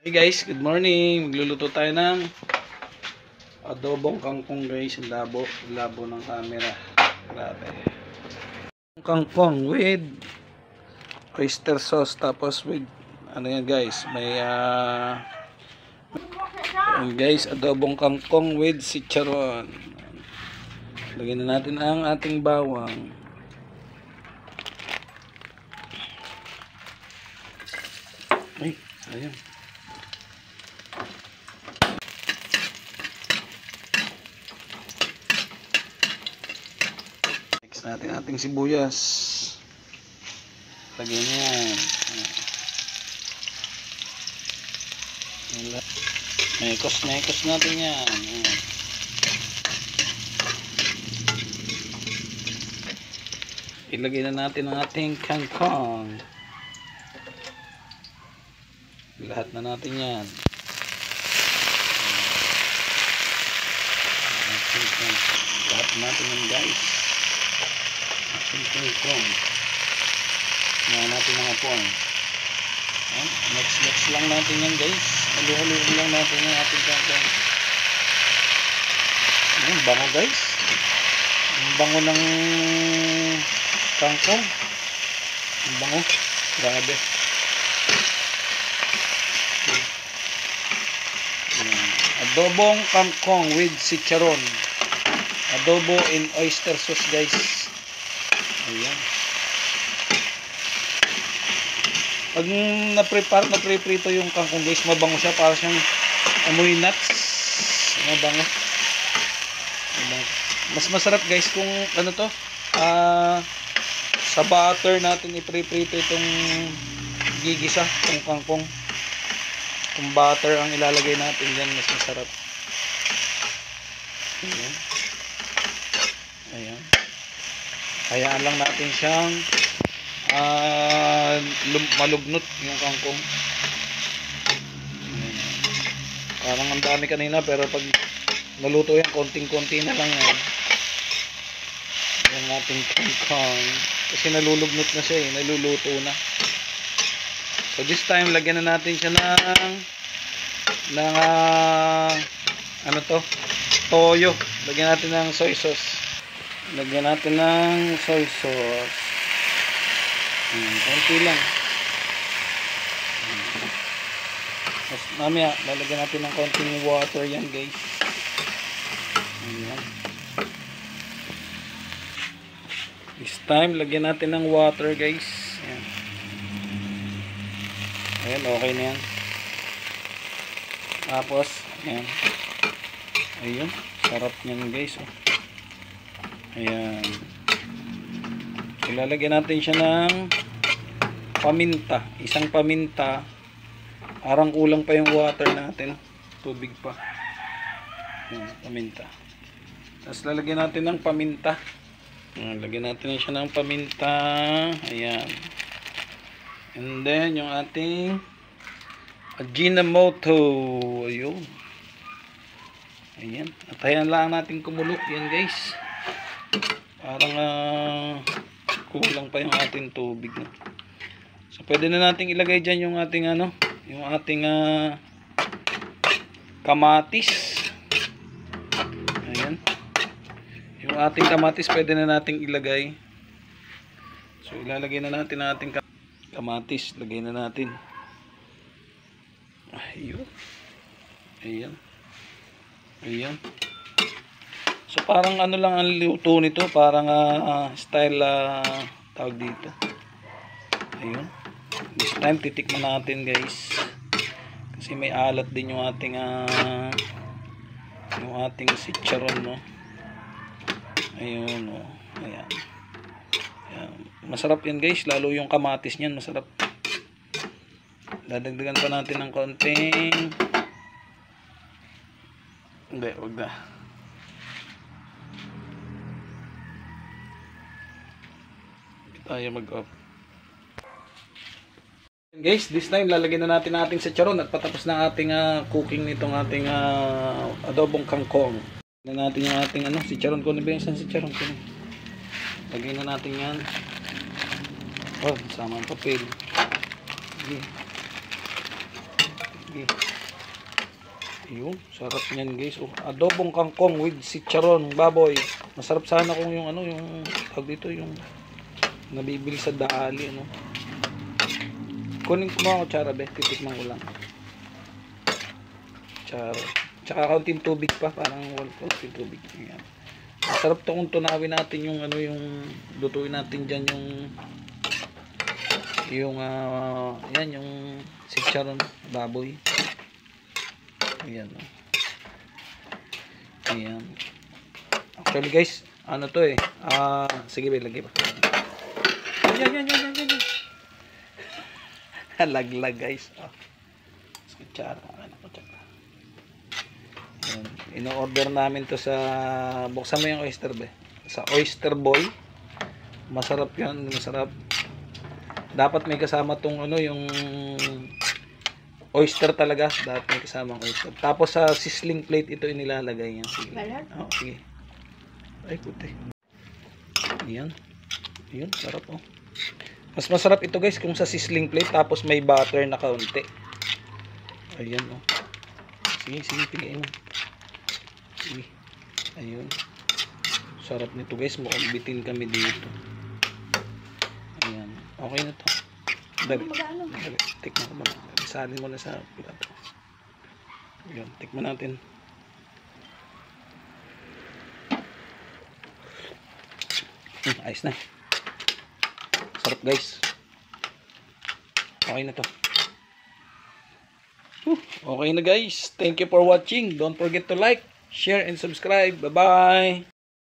Hey guys, good morning. Magluluto tayo ng adobong kangkong guys. Labo ng camera. Grabe. Kangkong with oyster sauce, tapos with ano yan guys, may guys, adobong kangkong with chicharon. Lagyan na natin ang ating bawang. Ay, sayang. Mix natin ating sibuyas. Lagyan niya. Mekos natin yan. Ilagay na natin ang ating kangkong. Lahat na natin yan. Lahat natin yan guys. Ating kangkong. Ngayon natin ang apoy. Mix lang natin yan guys. Halu-haluin lang natin yung ating kangkong. Ang bango guys. Ang bango ng kangkong. Ang bango. Grabe. Adobong kangkong with chicharon. Adobo in oyster sauce guys. Ayan. Pag naprito yung kangkong guys, mabango siya, para siyang amoy nuts. Mabango. Mas masarap guys kung ano to, sa butter natin iprito itong gigisa, itong kangkong. Kung butter ang ilalagay natin dyan, mas masarap. Ayan. Ayan. Hayaan lang natin siyang malubnot yung kangkong. Ayan. Parang ang dami kanina, pero pag naluto yan, konting-konti na lang yan. Ayan natin kangkong. Kasi nalulubnot na siya naluluto na. So this time, lagyan na natin siya ng ano to, toyo. Lagyan natin ng soy sauce. Lagyan natin ng soy sauce. Konti lang. Tapos mamaya, lalagyan natin ng konting water yan guys. Ayan. This time, lagyan natin ng water guys. Ayan. Ayan, okay na yan. Tapos, ayan. Ayun, sarap niyan guys. Oh. Ayan. Ilalagyan natin siya ng paminta. Isang paminta. Parang kulang pa yung water natin. Tubig pa. Ayan, paminta. Tapos lalagyan natin ng paminta. Ayan, lagyan natin siya ng paminta. Ayan. And then, yung ating Ajinomoto. Ayun. Ayan. At ayan lang natin kumulok. Yan guys. Parang kulang pa yung ating tubig. No? So, pwede na natin ilagay dyan yung ating yung ating kamatis. Ayan. Yung ating kamatis, pwede na nating ilagay. So, ilalagay na natin ang ating kamatis, lagay na natin. Ayun. Ayan. Ayan. So parang ano lang ang luto nito, parang style tawag dito. Ayun. This time titikman natin guys. Kasi may alat din yung ating chicharon, no. Ayun, no. Ayan. Ayan. Masarap yan guys, lalo yung kamatis niyan, masarap. Dadagdagan pa natin ng konting, hindi, wag na. Tayo mag-off. Guys, this time lalagyan na natin ating chicharon at patapos na ating cooking nitong ating adobong kangkong. Lagyan na natin yung ating chicharon ko. Ano ba yung chicharon ko? Lagay na natin yan. Oh, sama ang papel. Okay. Sige. Ayun, sarap niyan guys. Oh, adobong kangkong with chicharon, baboy. Masarap sana kung yung ano, yung tawag dito, yung nabibili sa Daali, ano. Kunin ko mga kutsara, be. Titikman ko lang. Tsaka kaunting tubig pa, parang kaunting tubig. Ayan. Masarap to kung tunawin natin yung ano, yung lutuin natin diyan yung yan yung chicharon, baboy. Ayan. Ayan. Actually guys, ano to eh. Sige, lagay pa. Yan. Laglag guys. Kutsara. Ino-order namin to sa, buksan mo yung oyster be, sa Oyster Boy. Masarap yan, masarap. Dapat may kasama tong ano, yung oyster talaga. Dapat may kasama ang oyster. Tapos sa sizzling plate ito inilalagay yan. Sige. Oh, sige. Ay puti. Ayan. Ayan, sarap oh. Mas masarap ito guys kung sa sizzling plate tapos may butter na kaunti. Ayan oh. Sige, pigain mo. Sige. Ayun. Sarap nito guys. Mukhang bitin kami dito. Ayan. Okay na to. Dali. Tikman ko muna. Salin mo na sa plato. Ayan. Tikman natin. Ayos na. Sarap guys. Okay na to. Okay na guys. Thank you for watching. Don't forget to like, share, and subscribe. Bye-bye.